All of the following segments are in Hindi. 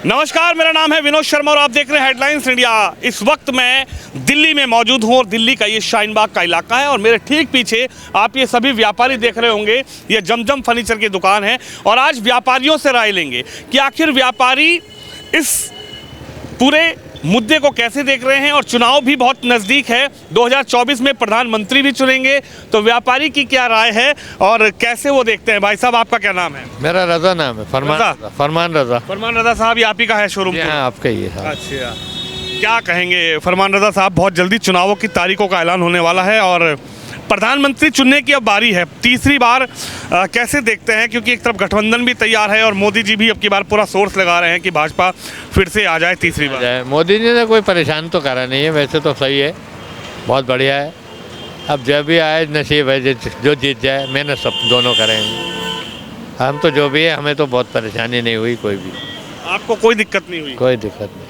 नमस्कार, मेरा नाम है विनोद शर्मा और आप देख रहे हैं हेडलाइंस इंडिया। इस वक्त मैं दिल्ली में मौजूद हूँ और दिल्ली का ये शाहीन बाग का इलाका है और मेरे ठीक पीछे आप ये सभी व्यापारी देख रहे होंगे। ये जमजम फर्नीचर की दुकान है और आज व्यापारियों से राय लेंगे कि आखिर व्यापारी इस पूरे मुद्दे को कैसे देख रहे हैं और चुनाव भी बहुत नज़दीक है। 2024 में प्रधानमंत्री भी चुनेंगे, तो व्यापारी की क्या राय है और कैसे वो देखते हैं। भाई साहब, आपका क्या नाम है? मेरा रजा नाम है। फरमान रजा साहब, ये आप ही का है शोरूम? हाँ, आपका ही है। अच्छा, क्या कहेंगे फरमान रजा साहब? बहुत जल्दी चुनावों की तारीखों का ऐलान होने वाला है और प्रधानमंत्री चुनने की अब बारी है। तीसरी बार कैसे देखते हैं, क्योंकि एक तरफ गठबंधन भी तैयार है और मोदी जी भी अब की बार पूरा सोर्स लगा रहे हैं कि भाजपा फिर से आ जाए तीसरी बार। मोदी जी ने कोई परेशान तो करा नहीं है, वैसे तो सही है, बहुत बढ़िया है। अब जब भी आए नसीब है, जो जीत जाए, मेहनत सब दोनों करेंगे। हम तो जो भी है, हमें तो बहुत परेशानी नहीं हुई कोई भी। आपको कोई दिक्कत नहीं हुई? कोई दिक्कत नहीं।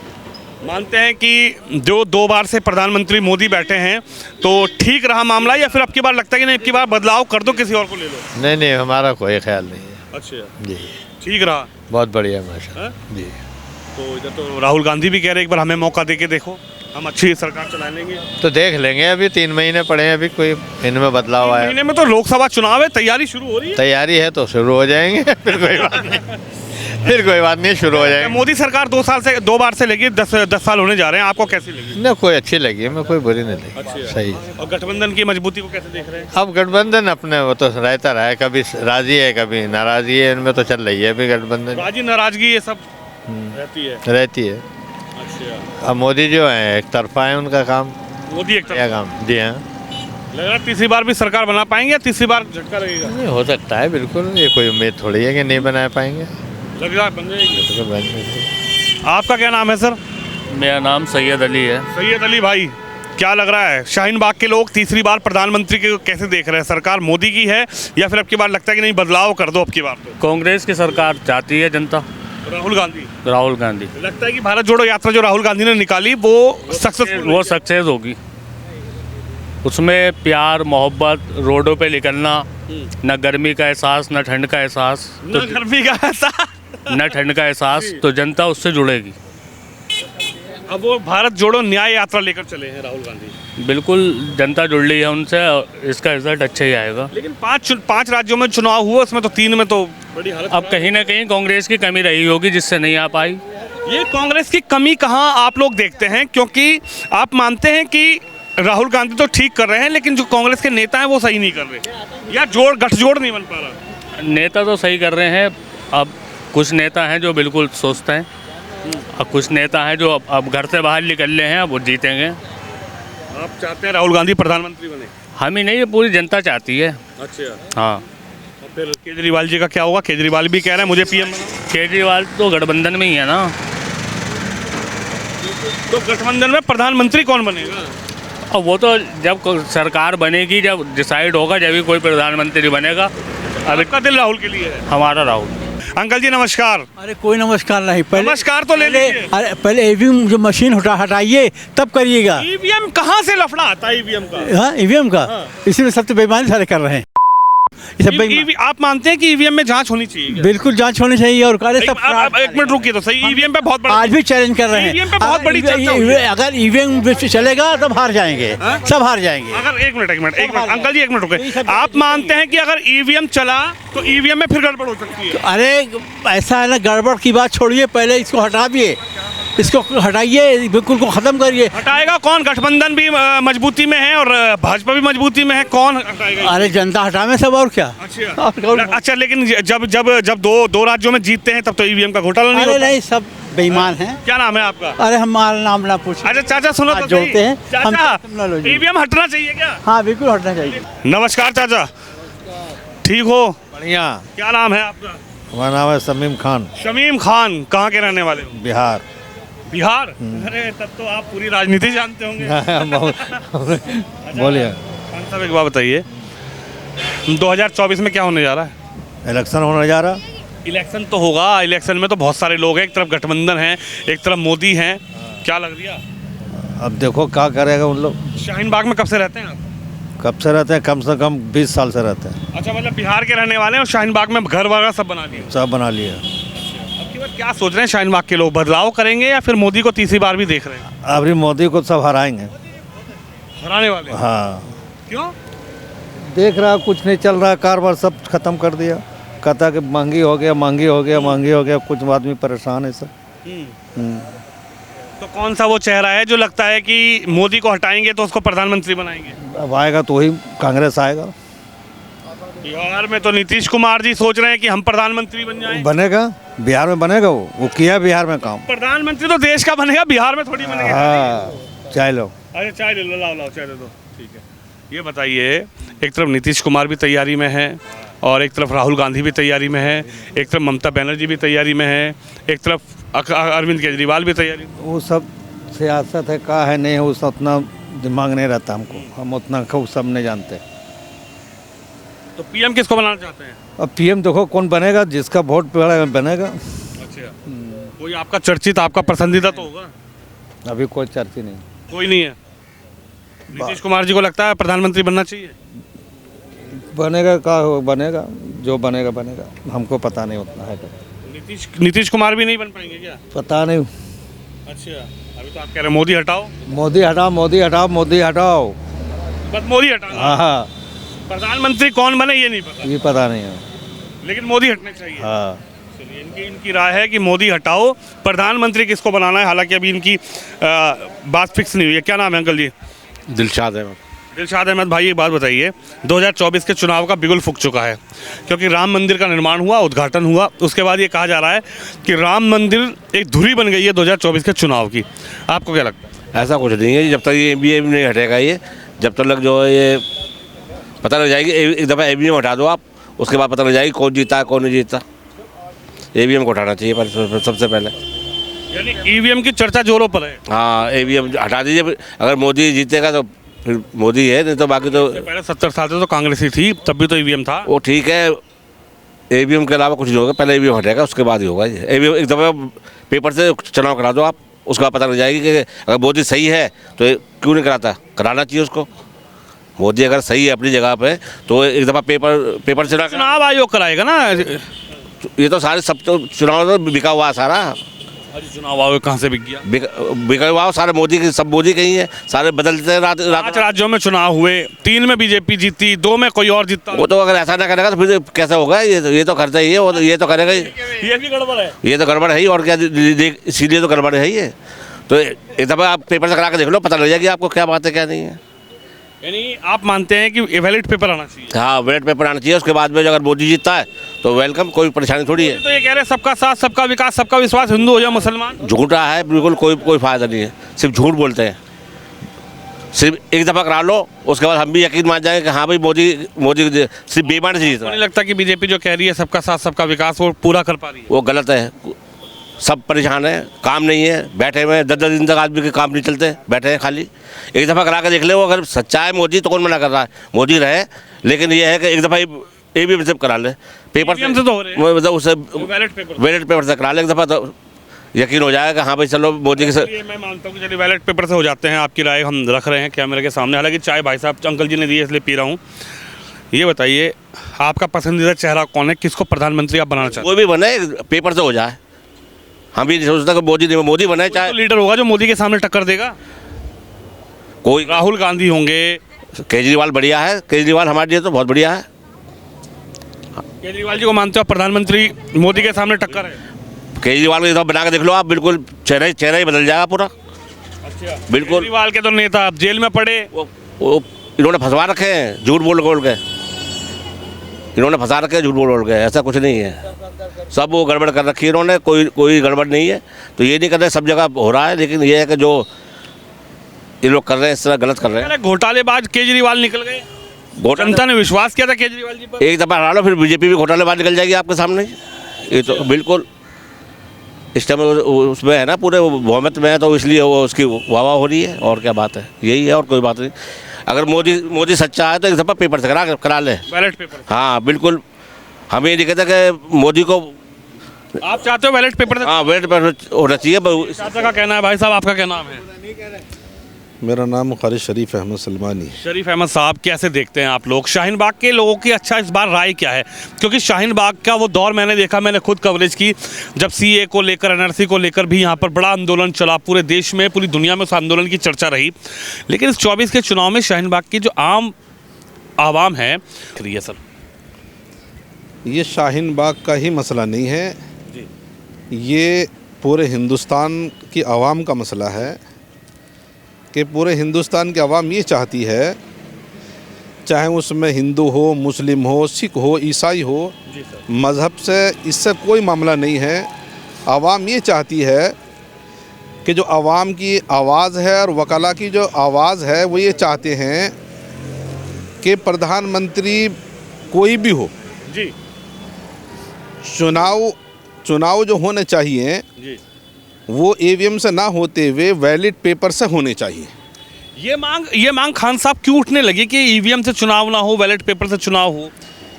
मानते हैं कि जो 2 बार से प्रधानमंत्री मोदी बैठे हैं तो ठीक रहा मामला, या फिर अब की बार लगता है कि नहीं, अब की बार बदलाव कर दो, किसी और को ले लो? नहीं, हमारा कोई ख्याल नहीं है। अच्छा जी, ठीक रहा, बहुत बढ़िया माशा जी। तो इधर तो राहुल गांधी भी कह रहे एक बार हमें मौका दे के देखो, हम अच्छी सरकार चला लेंगे। तो देख लेंगे, अभी 3 महीने पड़े हैं, अभी कोई इनमें बदलाव आया। महीने में तो लोकसभा चुनाव है, तैयारी शुरू हो रही है। तैयारी है तो शुरू हो जाएंगे। फिर कोई बात नहीं, शुरू हो जाएंगे। मोदी सरकार 2 बार से लगी, 10 साल होने जा रहे हैं, आपको कैसी लगी? ना, कोई अच्छी लगी, हमें कोई बुरी नहीं लगी। अच्छा, सही। और गठबंधन की मजबूती को कैसे देख रहे हैं? अब गठबंधन अपने वो तो रहता रहा है, कभी राजी है कभी नाराजी है, इनमें तो चल रही है अभी गठबंधन। राजी नाराजगी ये सब रहती है। अच्छा, अब मोदी जो है एक तरफा है, उनका काम। मोदी एक तरफा काम? जी हाँ। लग रहा है तीसरी बार भी सरकार बना पाएंगे या तीसरी बार झटका लगेगा? नहीं, हो सकता है, बिल्कुल। ये कोई उम्मीद थोड़ी है कि नहीं बना पाएंगे। लग रहा है बन जाएगी। बन जाएगी। आपका क्या नाम है सर? मेरा नाम सैयद अली है। सैयद अली भाई, क्या लग रहा है शाहीन बाग के लोग तीसरी बार प्रधानमंत्री के कैसे देख रहे हैं? सरकार मोदी की है या फिर अब की बार लगता है कि नहीं बदलाव कर दो अब की बार? तो कांग्रेस की सरकार चाहती है जनता। राहुल गांधी लगता है कि भारत जोड़ो यात्रा जो राहुल गांधी ने निकाली वो सक्सेस होगी। उसमें प्यार मोहब्बत, रोडों पे निकलना, न गर्मी का एहसास न ठंड का एहसास, न गर्मी का एहसास न ठंड का एहसास, तो जनता उससे जुड़ेगी। अब वो भारत जोड़ो न्याय यात्रा लेकर चले हैं राहुल गांधी। बिल्कुल, जनता जुड़ रही है उनसे और इसका रिजल्ट अच्छा ही आएगा। लेकिन 5 राज्यों में चुनाव हुआ, उसमें तो 3 में तो बड़ी हालत। अब कहीं ना कहीं कांग्रेस की कमी रही होगी जिससे नहीं आ पाई। ये कांग्रेस की कमी कहाँ आप लोग देखते हैं? क्योंकि आप मानते हैं कि राहुल गांधी तो ठीक कर रहे हैं, लेकिन जो कांग्रेस के नेता हैं वो सही नहीं कर रहे, या गठजोड़ नहीं बन पा रहा। नेता तो सही कर रहे हैं। अब कुछ नेता हैं जो बिल्कुल सोचते हैं, अब कुछ नेता हैं जो अब घर से बाहर निकल रहे हैं, अब वो जीतेंगे। आप चाहते हैं राहुल गांधी प्रधानमंत्री बने? हम ही नहीं, ये पूरी जनता चाहती है। अच्छा, हाँ। और फिर केजरीवाल जी का क्या होगा? केजरीवाल भी कह रहे हैं मुझे पीएम बनाओ। केजरीवाल तो गठबंधन में ही है ना। तो गठबंधन में प्रधानमंत्री कौन बनेगा? अब वो तो जब सरकार बनेगी, जब डिसाइड होगा, जब भी कोई प्रधानमंत्री बनेगा। अब आपका दिल राहुल के लिए है? हमारा राहुल। अंकल जी नमस्कार। अरे कोई नमस्कार नहीं, पहले नमस्कार तो ले लीजिए। अरे पहले ईवीएम जो मशीन हटाइए तब करिएगा। ईवीएम कहाँ से लफड़ा आता है ईवीएम का? हाँ, ईवीएम का। हाँ। इसीलिए सब तो बेईमानी सारे कर रहे हैं। ये सब आप मानते हैं कि ईवीएम में जांच होनी चाहिए क्या? बिल्कुल जांच होनी चाहिए और कार्य सब। एक मिनट रुकिए तो सही। ईवीएम पे बहुत बड़ा आज भी चैलेंज कर रहे हैं। ईवीएम पे बहुत बड़ी चर्चा हुई है। अगर ईवीएम चलेगा तब हार जाएंगे, सब हार जाएंगे। अगर एक मिनट अंकल जी, एक मिनट रुके। आप मानते हैं कि अगर ईवीएम चला तो ईवीएम में फिर गड़बड़ हो सकती है? अरे ऐसा है ना, गड़बड़ की बात छोड़िए, पहले इसको हटाइए, इसको हटाइए, बिल्कुल को खत्म करिए। हटाएगा कौन? गठबंधन भी मजबूती में है और भाजपा भी मजबूती में है, कौन हटाएगा? अरे जनता हटावे सब, और क्या। अच्छा, लेकिन जब दो राज्यों में जीतते हैं तब तो ईवीएम का घोटाला नहीं अरे होता? नहीं, सब बेईमान हैं। क्या नाम है आपका? अरे हमारा नाम ना पूछिए। अच्छा चाचा, सुनो तो जोड़ते हैं चाचा, हम। ईवीएम हटना चाहिए क्या? हाँ, बिल्कुल हटना चाहिए। नमस्कार चाचा, ठीक हो? बढ़िया। क्या नाम है आपका? हमारा नाम है शमीम खान। शमीम खान, कहाँ के रहने वाले हो? बिहार। बिहार? अरे तब तो आप पूरी राजनीति जानते होंगे। बोलिए। खान साहब एक बात बताइए, 2024 में क्या होने जा रहा है? इलेक्शन होने जा रहा। इलेक्शन तो होगा, इलेक्शन में तो बहुत सारे लोग हैं, एक तरफ गठबंधन है, एक तरफ मोदी हैं, क्या लग रही है? अब देखो क्या करेगा उन लोग। शाहीन बाग में कब से रहते हैं आप? कब से रहते हैं? कम से कम 20 साल से रहते हैं। अच्छा, मतलब बिहार के रहने वाले हैं और शाहीन बाग में घर वगैरह सब बना लिए? सब बना लिए। अब की बार क्या सोच रहे हैं शाहीन के लोग, बदलाव करेंगे या फिर मोदी को तीसरी बार भी देख रहे हैं? अभी मोदी को सब हराएंगे। हराने वाले? हाँ, क्यों? देख रहा कुछ नहीं चल रहा, कारोबार सब खत्म कर दिया। कहता कि महंगी हो गया, महंगी हो गया, महंगी हो गया, कुछ आदमी परेशान है सब। तो कौन सा वो चेहरा है जो लगता है कि मोदी को हटाएंगे तो उसको प्रधानमंत्री बनाएंगे? अब आएगा तो वही कांग्रेस आएगा। बिहार में तो नीतीश कुमार जी सोच रहे हैं कि हम प्रधानमंत्री बन जाएं। बनेगा, बिहार में बनेगा, वो किया बिहार में काम। प्रधानमंत्री तो देश का बनेगा, बिहार में थोड़ी बनेगा। हाँ, चाय लो। अरे चाय ले लो, लाओ लाओ चाय दे दो। ठीक है, ये बताइए, एक तरफ नीतीश कुमार भी तैयारी में है और एक तरफ राहुल गांधी भी तैयारी में है, एक तरफ ममता बनर्जी भी तैयारी में है, एक तरफ अरविंद केजरीवाल भी तैयारी में। वो सब सियासत है, का है नहीं है, उस उतना दिमाग नहीं रहता हमको, हम उतना खूब सब नहीं जानते। तो पीएम किसको बनाना चाहते हैं? अब पीएम देखो कौन बनेगा, जिसका वोट पड़ेगा बनेगा। अच्छा, कोई आपका चर्चित, आपका पसंदीदा तो होगा? अभी कोई चर्चा नहीं, कोई नहीं है। नीतीश कुमार जी को लगता है प्रधानमंत्री बनना चाहिए? बनेगा का बनेगा, जो बनेगा बनेगा, हमको पता नहीं उतना है। नीतीश कुमार भी नहीं बन पाएंगे क्या? पता नहीं। अच्छा, अभी तो आप कह रहे हैं मोदी हटाओ। मोदी हटाओ, मोदी हटाओ, मोदी हटाओ, बस मोदी हटाओ। हाँ, प्रधानमंत्री कौन बने ये नहीं पता, ये पता नहीं है। लेकिन मोदी हटने चाहिए। हाँ, चलिए, इनकी राय है कि मोदी हटाओ, प्रधानमंत्री किसको बनाना है, हालांकि अभी इनकी बात फिक्स नहीं हुई है। क्या नाम है अंकल जी? दिलशाद अहमद। दिलशाद अहमद भाई, एक बात बताइए, 2024 के चुनाव का बिगुल फूक चुका है, क्योंकि राम मंदिर का निर्माण हुआ, उद्घाटन हुआ, उसके बाद ये कहा जा रहा है कि राम मंदिर एक धुरी बन गई है 2024 के चुनाव की। आपको क्या लगता है? ऐसा कुछ नहीं है, जब तक ये EVM नहीं हटेगा, ये जब तक जो है ये पता लग जाएगी। एक दफ़ा EVM हटा दो आप, उसके बाद पता लग जाएगी कौन जीता है कौन नहीं जीता। EVM को हटाना चाहिए पर सबसे पहले। यानी EVM की चर्चा जोरों पर है। हाँ, EVM हटा दीजिए। अगर मोदी जीतेगा तो फिर मोदी है, नहीं तो बाकी तो पहले 70 साल से तो कांग्रेस ही थी, तब भी तो EVM था। वो ठीक है, EVM के अलावा कुछ नहीं होगा। पहले EVM हटेगा, उसके बाद ही होगा ये। EVM एक दफ़ा पेपर से चुनाव करा दो आप, उसके बाद पता लग जाएगी कि अगर मोदी सही है तो क्यों नहीं कराता, कराना चाहिए उसको। मोदी अगर सही है अपनी जगह पे तो एक दफ़ा पेपर से चुनाव आयोग कराएगा ना। ये तो सारे सब तो चुनाव तो बिका हुआ है सारा। चुनाव आयोग कहाँ से बिक गया? बिका हुआ सारे मोदी के, सब मोदी के ही है, सारे बदलते हैं। 5 राज्यों में चुनाव हुए, 3 में बीजेपी जीती, 2 में कोई और जीता। वो तो अगर ऐसा ना करेगा तो फिर कैसा होगा? ये तो करता ही है, वो ये तो करेगा ही। ये भी गड़बड़ है। ये तो गड़बड़ है ही, और क्या, इसीलिए तो गड़बड़ है ये। तो एक दफ़ा आप पेपर से करा के देख लो, पता लग जाएगी आपको क्या बात है क्या नहीं है। यानी आप मानते हैं कि बैलेट पेपर आना चाहिए? हाँ, बैलेट पेपर आना चाहिए। उसके बाद में अगर मोदी जीतता है तो वेलकम, कोई परेशानी थोड़ी है। तो ये कह रहे हैं सबका साथ सबका विकास सबका विश्वास, हिंदू हो या मुसलमान। झूठा है बिल्कुल, कोई फ़ायदा नहीं है, सिर्फ झूठ बोलते हैं। सिर्फ एक दफ़ा करा लो, उसके बाद हम भी यकीन मान जाएंगे कि हाँ भाई मोदी सिर्फ बेईमान से जीत रहा है। नहीं लगता कि बीजेपी जो कह रही है सबका साथ सबका विकास, वो पूरा कर पा रही है? वो गलत है। सब परेशान है, काम नहीं है, बैठे हुए 10 दिन तक आदमी के काम नहीं चलते, बैठे हैं खाली। एक दफ़ा करा के देख ले, वो अगर सच्चा है मोदी तो कौन मना कर रहा है, मोदी रहे। लेकिन ये है कि एक दफ़ा EVM से करा ले, पेपर से तो हो रहे हैं, मतलब उससे बैलेट पेपर से करा ले एक दफ़ा, तो यकीन हो जाएगा कि हाँ भाई चलो मोदी के साथ। मैं मानता हूँ कि चलिए बैलेट पेपर से हो जाते हैं, आपकी राय हम रख रहे हैं कैमरे के सामने। हालांकि चाय भाई साहब अंकल जी ने दी है इसलिए पी रहा हूँ। ये बताइए, आपका पसंदीदा चेहरा कौन है, किसको प्रधानमंत्री आप बनाना चाहते हैं? कोई भी बने, पेपर से हो जाए। हम भी सोचते हैं कि मोदी बने, चाहे तो लीडर होगा जो मोदी के सामने टक्कर देगा। कोई राहुल गांधी होंगे, केजरीवाल बढ़िया है, केजरीवाल हमारे लिए तो बहुत बढ़िया है। केजरीवाल जी को मानते हो प्रधानमंत्री, मोदी के सामने टक्कर है? केजरीवाल को बना के देख लो आप, बिल्कुल चेहरा ही बदल जाएगा पूरा। अच्छा, बिल्कुल। केजरीवाल के तो नेता अब जेल में पड़े, वो इन्होंने फंसवा रखे हैं, झूठ बोल के इन्होंने फंसा रखे हैं, झूठ बोल के। ऐसा कुछ नहीं है, सब वो गड़बड़ कर रखी है इन्होंने, कोई गड़बड़ नहीं है। तो ये नहीं कर रहे, सब जगह हो रहा है, लेकिन ये है कि जो ये लोग कर रहे हैं इस तरह गलत कर रहे हैं। घोटालेबाज केजरीवाल निकल गए, जनता ने विश्वास किया था केजरीवाल जी पर। एक दफ़ा हटा लो, फिर बीजेपी भी घोटालेबाज निकल जाएगी आपके सामने। ये तो बिल्कुल इस टाइम उसमें है ना, पूरे बहुमत में है, तो इसलिए वो उसकी वाह हो रही है। और क्या बात है, यही है, और कोई बात नहीं। अगर मोदी सच्चा है तो एक दफ़ा पेपर से करा ले, बैलेट पेपर। हाँ बिल्कुल, हम ये नहीं कहते कि मोदी को आप चाहते हो बैलेट पेपर? हाँ, बैलेट पेपर होना चाहिए। चाचा का कहना है। भाई साहब आपका क्या नाम है? मेरा नाम खालिद शरीफ अहमद सलमानी है। शरीफ अहमद साहब, कैसे देखते हैं आप लोग शाहीन बाग के लोगों की अच्छा इस बार राय क्या है? क्योंकि शाहीन बाग का वो दौर मैंने देखा, मैंने खुद कवरेज की, जब सीए को लेकर एनआरसी को लेकर भी यहाँ पर बड़ा आंदोलन चला, पूरे देश में पूरी दुनिया में उस आंदोलन की चर्चा रही। लेकिन इस 24 के चुनाव में शाहीन बाग की जो आम आवाम है, सर ये शाहीन बाग का ही मसला नहीं है, ये पूरे हिंदुस्तान की आवाम का मसला है कि पूरे हिंदुस्तान की आवाम ये चाहती है, चाहे उसमें हिंदू हो, मुस्लिम हो, सिख हो, ईसाई हो, मज़हब से इससे कोई मामला नहीं है। आवाम ये चाहती है कि जो आवाम की आवाज़ है और वकाला की जो आवाज़ है वो ये चाहते हैं कि प्रधानमंत्री कोई भी हो, जी चुनाव जो होने चाहिए जी वो ईवीएम से ना होते हुए वैलिड पेपर से होने चाहिए। ये मांग खान साहब क्यों उठने लगी कि ईवीएम से चुनाव ना हो, बैलेट पेपर से चुनाव हो?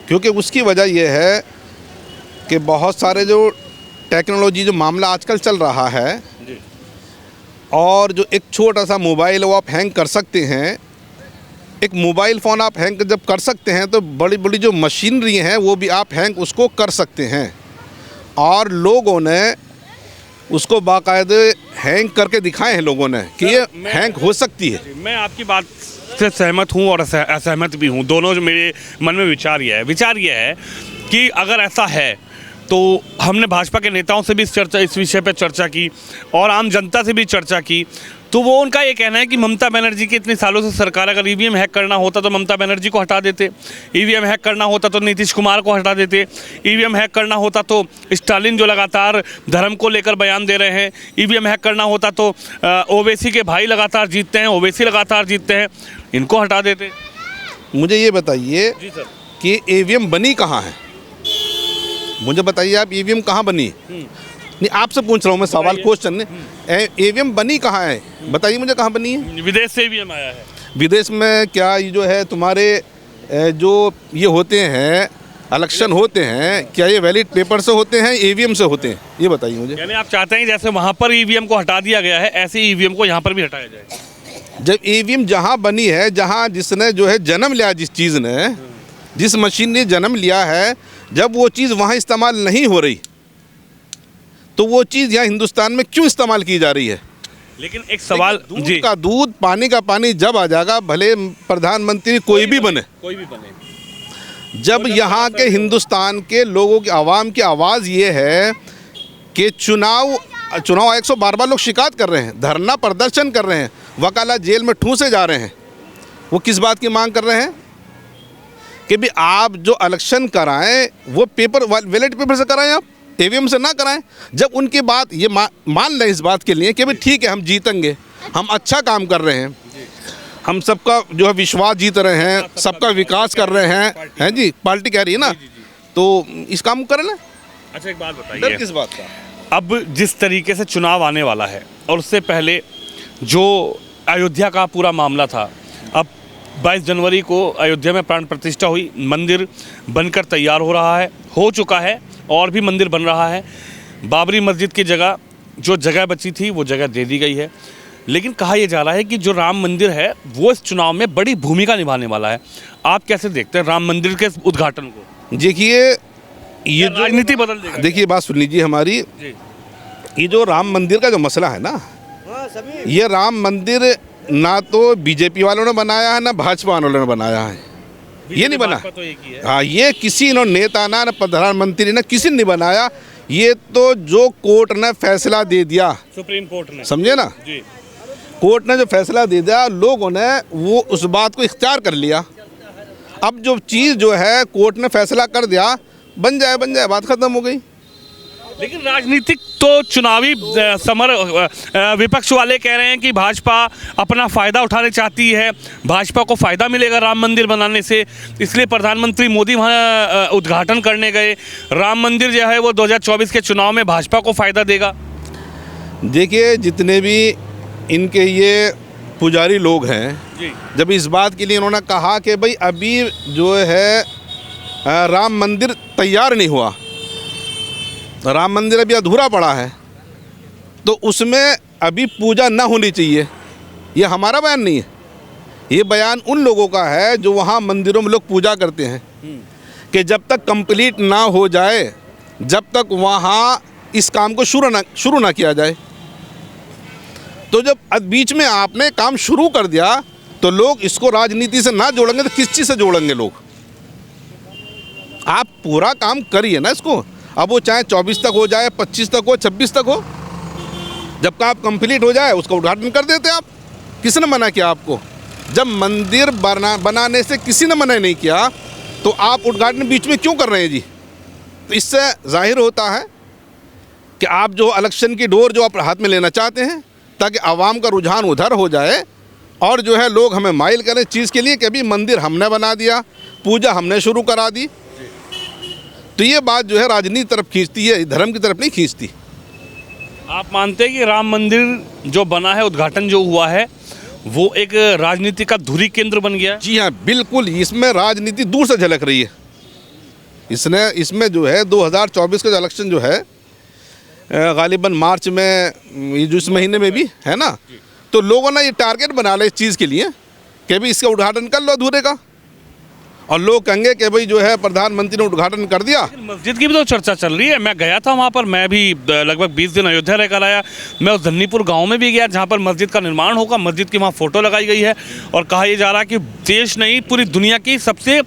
क्योंकि उसकी वजह यह है कि बहुत सारे जो टेक्नोलॉजी जो मामला आजकल चल रहा है जी। और जो एक छोटा सा मोबाइल वो आप हैंग कर सकते हैं, एक मोबाइल फ़ोन आप हैंग जब कर सकते हैं तो बड़ी बड़ी जो मशीनरी हैं वो भी आप हैंग उसको कर सकते हैं। और लोगों ने उसको बाकायदे हैंग करके दिखाए हैं लोगों ने कि ये हैंग हो सकती है। मैं आपकी बात से सहमत हूँ और असहमत भी हूँ, दोनों जो मेरे मन में विचार ये है कि अगर ऐसा है तो हमने भाजपा के नेताओं से भी इस विषय पर चर्चा की और आम जनता से भी चर्चा की, तो वो उनका ये कहना है कि ममता बनर्जी की इतने सालों से सरकार, अगर ईवीएम हैक करना होता तो ममता बनर्जी को हटा देते, ईवीएम हैक करना होता तो नीतीश कुमार को हटा देते, ईवीएम हैक करना होता तो स्टालिन जो लगातार धर्म को लेकर बयान दे रहे हैं, ईवीएम हैक करना होता तो ओवैसी के भाई लगातार जीतते हैं, ओवैसी लगातार जीतते हैं, इनको हटा देते। मुझे ये बताइए कि ईवीएम बनी कहाँ है? मुझे बताइए आप, ईवीएम कहाँ बनी? नहीं, आपसे पूछ रहा हूँ मैं सवाल, क्वेश्चन। ईवीएम बनी कहाँ है? बताइए मुझे, कहाँ बनी है? विदेश से ईवीएम आया है। विदेश में क्या ये जो है तुम्हारे जो ये होते हैं इलेक्शन होते हैं, क्या ये वैलिड पेपर से होते हैं, ईवीएम से होते हैं? ये बताइए मुझे। यानी आप चाहते हैं जैसे वहाँ पर ईवीएम को हटा दिया गया है, ऐसे ईवीएम को यहाँ पर भी हटाया जाए? जब ईवीएम जहाँ बनी है, जहाँ जिसने जो है जन्म लिया, जिस चीज़ ने, जिस मशीन ने जन्म लिया है, जब वो चीज़ वहाँ इस्तेमाल नहीं हो रही तो वो चीज़ यहाँ हिंदुस्तान में क्यों इस्तेमाल की जा रही है? लेकिन एक सवाल, दूध का दूध, पानी का पानी जब आ जाएगा, भले प्रधानमंत्री कोई भी बने, जब यहाँ के हिंदुस्तान के लोगों की, आवाम की आवाज़ ये है कि चुनाव आयोग से बार बार लोग शिकायत कर रहे हैं, धरना प्रदर्शन कर रहे हैं, वकाला जेल में ठूंसे जा रहे हैं, वो किस बात की मांग कर रहे हैं कि भी आप जो इलेक्शन कराएं वो पेपर वैलिड पेपर से कराएं, आप ईवीएम से ना कराएं। जब उनकी बात ये मान लें इस बात के लिए कि भाई ठीक है, हम जीतेंगे, हम अच्छा काम कर रहे हैं, हम सबका जो है विश्वास जीत रहे हैं, सबका विकास कर रहे हैं जी, पार्टी कह रही है ना, तो इस काम को कर लें। अच्छा, एक बात बताइए, डर किस बात का? अब जिस तरीके से चुनाव आने वाला है और उससे पहले जो अयोध्या का पूरा मामला था, अब 22 जनवरी को अयोध्या में प्राण प्रतिष्ठा हुई, मंदिर बनकर तैयार हो चुका है और भी मंदिर बन रहा है। बाबरी मस्जिद की जगह जो जगह बची थी वो जगह दे दी गई है, लेकिन कहा यह जा रहा है कि जो राम मंदिर है वो इस चुनाव में बड़ी भूमिका निभाने वाला है। आप कैसे देखते हैं राम मंदिर के उद्घाटन को? देखिए, ये जो राजनीति बदल देगा। देखिए, बात सुन लीजिए हमारी, ये जो राम मंदिर का जो मसला है ना, ये राम मंदिर ना तो बीजेपी वालों ने बनाया है ना भाजपा वालों ने बनाया है, ये नहीं बना। तो एक ही है। हाँ, ये किसी नेता ना प्रधानमंत्री ने किसी ने नहीं बनाया, ये तो जो कोर्ट ने फैसला दे दिया, सुप्रीम कोर्ट ने, समझे ना जी, कोर्ट ने जो फैसला दे दिया, लोगों ने वो उस बात को इख्तियार कर लिया। अब जो चीज़ जो है कोर्ट ने फैसला कर दिया, बन जाए, बात खत्म हो गई। लेकिन राजनीतिक तो चुनावी समर विपक्ष वाले कह रहे हैं कि भाजपा अपना फ़ायदा उठाने चाहती है, भाजपा को फ़ायदा मिलेगा राम मंदिर बनाने से, इसलिए प्रधानमंत्री मोदी वहाँ उद्घाटन करने गए। राम मंदिर जो है वो 2024 के चुनाव में भाजपा को फ़ायदा देगा। देखिए, जितने भी इनके ये पुजारी लोग हैं जी, जब इस बात के लिए इन्होंने कहा कि भाई अभी जो है राम मंदिर तैयार नहीं हुआ, राम मंदिर अभी अधूरा पड़ा है, तो उसमें अभी पूजा ना होनी चाहिए, ये हमारा बयान नहीं है, ये बयान उन लोगों का है जो वहाँ मंदिरों में लोग पूजा करते हैं कि जब तक कंप्लीट ना हो जाए, जब तक वहाँ इस काम को शुरू ना किया जाए। तो जब बीच में आपने काम शुरू कर दिया तो लोग इसको राजनीति से ना जोड़ेंगे तो किस चीज़ से जोड़ेंगे लोग? आप पूरा काम करिए ना इसको। अब वो चाहे 24 तक हो जाए, 25 तक हो, 26 तक हो, जब काम कंप्लीट हो जाए उसका उद्घाटन कर देते आप। किसने मना किया आपको? जब मंदिर बनाने से किसी ने मना नहीं किया तो आप उद्घाटन बीच में क्यों कर रहे हैं जी? तो इससे जाहिर होता है कि आप जो इलेक्शन की डोर जो आप हाथ में लेना चाहते हैं ताकि आवाम का रुझान उधर हो जाए और जो है लोग हमें माइल करें चीज़ के लिए कि अभी मंदिर हमने बना दिया, पूजा हमने शुरू करा दी। तो ये बात जो है राजनीति तरफ खींचती है, धर्म की तरफ नहीं खींचती। आप मानते हैं कि राम मंदिर जो बना है, उद्घाटन जो हुआ है, वो एक राजनीति का धुरी केंद्र बन गया? जी हाँ, बिल्कुल। इसमें राजनीति दूर से झलक रही है। इसमें जो है 2024 का जो इलेक्शन जो है गालिबन मार्च में, ये जो इस महीने में भी है ना, तो लोगों ने ये टारगेट बना लिया इस चीज़ के लिए कि भाई इसका उद्घाटन कर लो अधूरे का, और लोग कहेंगे कि भाई जो है प्रधानमंत्री ने उद्घाटन कर दिया। मस्जिद की भी तो चर्चा चल रही है। मैं गया था वहाँ पर, मैं भी लगभग 20 दिन अयोध्या रहकर आया। मैं उस धन्नीपुर गांव में भी गया जहाँ पर मस्जिद का निर्माण होगा। मस्जिद की वहाँ फ़ोटो लगाई गई है और कहा यह जा रहा है कि देश नहीं, पूरी दुनिया की सबसे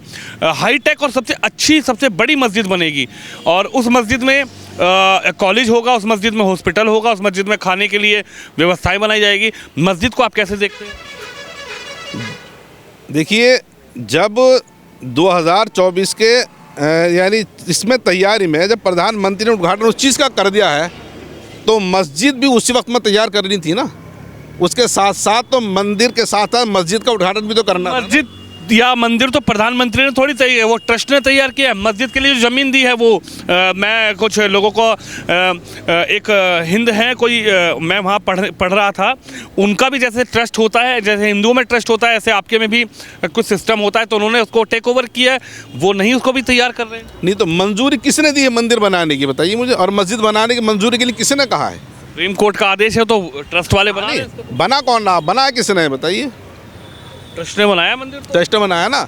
हाईटेक और सबसे अच्छी, सबसे बड़ी मस्जिद बनेगी। और उस मस्जिद में कॉलेज होगा, उस मस्जिद में हॉस्पिटल होगा, उस मस्जिद में खाने के लिए व्यवस्थाएँ बनाई जाएगी। मस्जिद को आप कैसे देखते हैं? देखिए, जब 2024 के यानी इसमें तैयारी में जब प्रधानमंत्री ने उद्घाटन उस चीज़ का कर दिया है तो मस्जिद भी उसी वक्त में तैयार करनी थी ना। उसके साथ साथ तो मंदिर के साथ साथ मस्जिद का उद्घाटन भी तो करना था। मस्जिद या मंदिर तो प्रधानमंत्री ने थोड़ी तैयार, वो ट्रस्ट ने तैयार किया है। मस्जिद के लिए जो ज़मीन दी है वो मैं कुछ लोगों को एक हिंद है कोई, मैं वहाँ पढ़ रहा था, उनका भी जैसे ट्रस्ट होता है, जैसे हिंदुओं में ट्रस्ट होता है, ऐसे आपके में भी कुछ सिस्टम होता है, तो उन्होंने उसको टेक ओवर किया है, वो नहीं उसको भी तैयार कर रहे हैं। नहीं तो मंजूरी किसने दी है मंदिर बनाने की, बताइए मुझे? और मस्जिद बनाने की मंजूरी के लिए किसने कहा है? सुप्रीम कोर्ट का आदेश है तो ट्रस्ट वाले बना कौन ना, बनाया किसने बताइए? ट्रस्ट ने बनाया मंदिर, ट्रस्ट ने बनाया ना।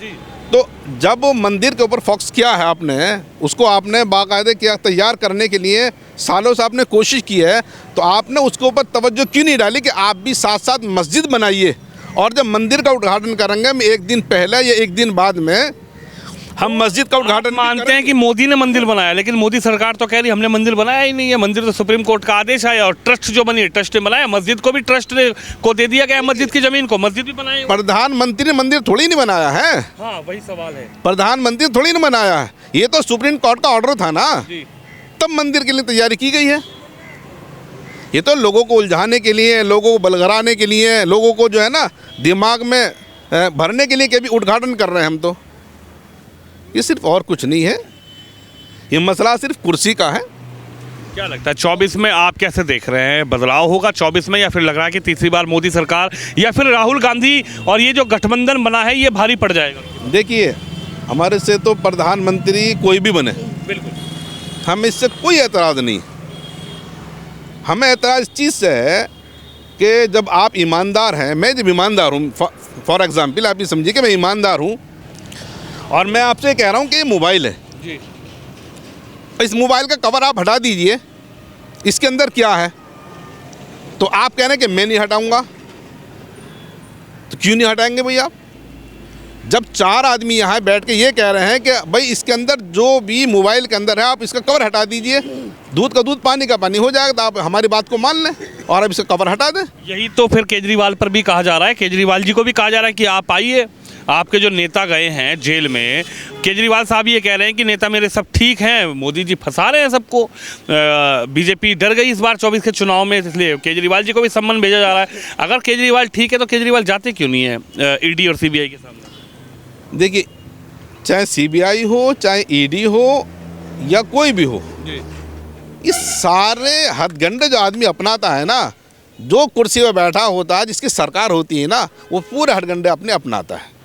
तो जब वो मंदिर के ऊपर फोकस किया है आपने, उसको आपने बाकायदे किया, तैयार करने के लिए सालों से आपने कोशिश की है, तो आपने उसके ऊपर तवज्जो क्यों नहीं डाली कि आप भी साथ साथ मस्जिद बनाइए? और जब मंदिर का उद्घाटन करेंगे हम एक दिन पहले या एक दिन बाद में हम मस्जिद का उद्घाटन मानते हैं कि मोदी ने मंदिर बनाया, लेकिन मोदी सरकार तो कह रही हमने मंदिर बनाया ही नहीं है। मंदिर तो सुप्रीम कोर्ट का आदेश आया और ट्रस्ट जो बनी है ट्रस्ट ने बनाया। मस्जिद को भी ट्रस्ट ने को दे दिया गया, मस्जिद की जमीन को मस्जिद भी बनाई। प्रधानमंत्री ने मंदिर थोड़ी नहीं बनाया है। हाँ, वही सवाल है। प्रधानमंत्री थोड़ी नहीं बनाया है, ये तो सुप्रीम कोर्ट का ऑर्डर था ना, तब मंदिर के लिए तैयारी की गई है। ये तो लोगों को उलझाने के लिए, लोगों को बलगराने के लिए, लोगों को जो है ना दिमाग में भरने के लिए कि भी उद्घाटन कर रहे हैं हम, तो ये सिर्फ और कुछ नहीं है, ये मसला सिर्फ कुर्सी का है। क्या लगता है 24 में आप कैसे देख रहे हैं? बदलाव होगा 24 में, या फिर लग रहा है कि तीसरी बार मोदी सरकार या फिर राहुल गांधी और ये जो गठबंधन बना है ये भारी पड़ जाएगा? देखिए, हमारे से तो प्रधानमंत्री कोई भी बने, बिल्कुल हमें इससे कोई एतराज़ नहीं। हमें एतराज़ इस चीज़ से है कि जब आप ईमानदार हैं, मैं जब ईमानदार हूँ, फॉर एग्ज़ाम्पल आप ये समझिए कि मैं ईमानदार हूँ और मैं आपसे कह रहा हूँ कि ये मोबाइल है जी, इस मोबाइल का कवर आप हटा दीजिए, इसके अंदर क्या है, तो आप कह रहे हैं कि मैं नहीं हटाऊंगा। तो क्यों नहीं हटाएंगे भाई आप? जब 4 आदमी यहाँ बैठ के ये कह रहे हैं कि भाई इसके अंदर जो भी मोबाइल के अंदर है आप इसका कवर हटा दीजिए, दूध का दूध पानी का पानी हो जाएगा, तो आप हमारी बात को मान लें और अब इसका कवर हटा दें। यही तो फिर केजरीवाल पर भी कहा जा रहा है, केजरीवाल जी को भी कहा जा रहा है कि आप आइए, आपके जो नेता गए हैं जेल में, केजरीवाल साहब ये कह रहे हैं कि नेता मेरे सब ठीक हैं, मोदी जी फंसा रहे हैं सबको। बीजेपी डर गई इस बार 24 के चुनाव में, इसलिए केजरीवाल जी को भी सम्मन भेजा जा रहा है। अगर केजरीवाल ठीक है तो केजरीवाल जाते क्यों नहीं है ईडी और सीबीआई के सामने? देखिए, चाहे सीबीआई हो, चाहे ईडी हो या कोई भी हो, ये सारे हथगंडे जो आदमी अपनाता है ना, जो कुर्सी पर बैठा होता है, जिसकी सरकार होती है ना, वो पूरे हथगंडे अपने अपनाता है।